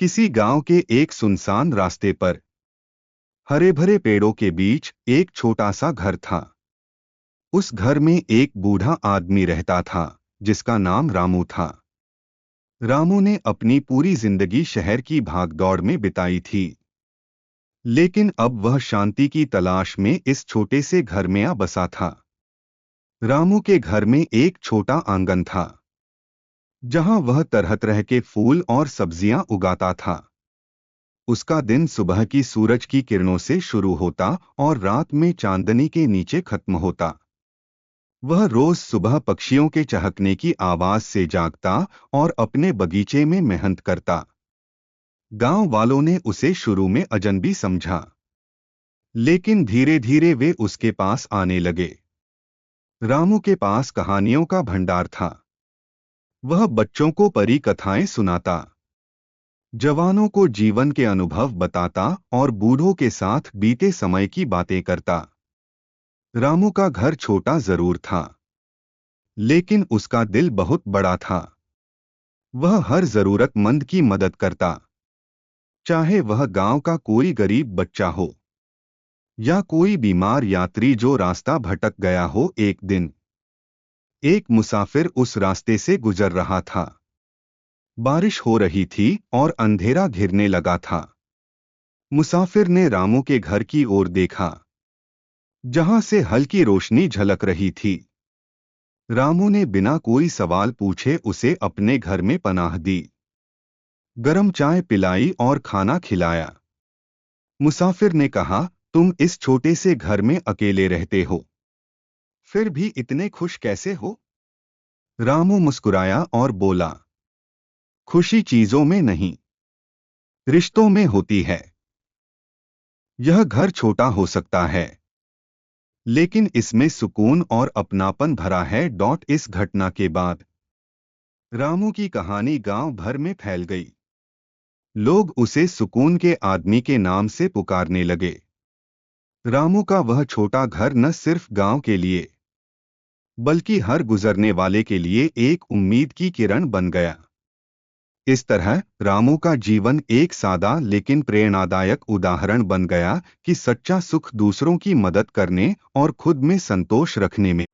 किसी गांव के एक सुनसान रास्ते पर हरे भरे पेड़ों के बीच एक छोटा सा घर था। उस घर में एक बूढ़ा आदमी रहता था जिसका नाम रामू था। रामू ने अपनी पूरी जिंदगी शहर की भागदौड़ में बिताई थी, लेकिन अब वह शांति की तलाश में इस छोटे से घर में आ बसा था। रामू के घर में एक छोटा आंगन था जहां वह तरह तरह के फूल और सब्जियां उगाता था। उसका दिन सुबह की सूरज की किरणों से शुरू होता और रात में चांदनी के नीचे खत्म होता। वह रोज सुबह पक्षियों के चहकने की आवाज से जागता और अपने बगीचे में मेहनत करता। गांव वालों ने उसे शुरू में अजनबी समझा, लेकिन धीरे धीरे वे उसके पास आने लगे। रामू के पास कहानियों का भंडार था। वह बच्चों को परी कथाएं सुनाता, जवानों को जीवन के अनुभव बताता और बूढ़ों के साथ बीते समय की बातें करता। रामू का घर छोटा जरूर था, लेकिन उसका दिल बहुत बड़ा था। वह हर जरूरतमंद की मदद करता, चाहे वह गांव का कोई गरीब बच्चा हो या कोई बीमार यात्री जो रास्ता भटक गया हो। एक दिन एक मुसाफिर उस रास्ते से गुजर रहा था। बारिश हो रही थी और अंधेरा घिरने लगा था। मुसाफिर ने रामू के घर की ओर देखा, जहां से हल्की रोशनी झलक रही थी। रामू ने बिना कोई सवाल पूछे उसे अपने घर में पनाह दी, गरम चाय पिलाई और खाना खिलाया। मुसाफिर ने कहा, तुम इस छोटे से घर में अकेले रहते हो, फिर भी इतने खुश कैसे हो? रामू मुस्कुराया और बोला, खुशी चीजों में नहीं, रिश्तों में होती है। यह घर छोटा हो सकता है, लेकिन इसमें सुकून और अपनापन भरा है। इस घटना के बाद रामू की कहानी गांव भर में फैल गई। लोग उसे सुकून के आदमी के नाम से पुकारने लगे। रामू का वह छोटा घर न सिर्फ गांव के लिए, बल्कि हर गुजरने वाले के लिए एक उम्मीद की किरण बन गया। इस तरह रामू का जीवन एक सादा लेकिन प्रेरणादायक उदाहरण बन गया कि सच्चा सुख दूसरों की मदद करने और खुद में संतोष रखने में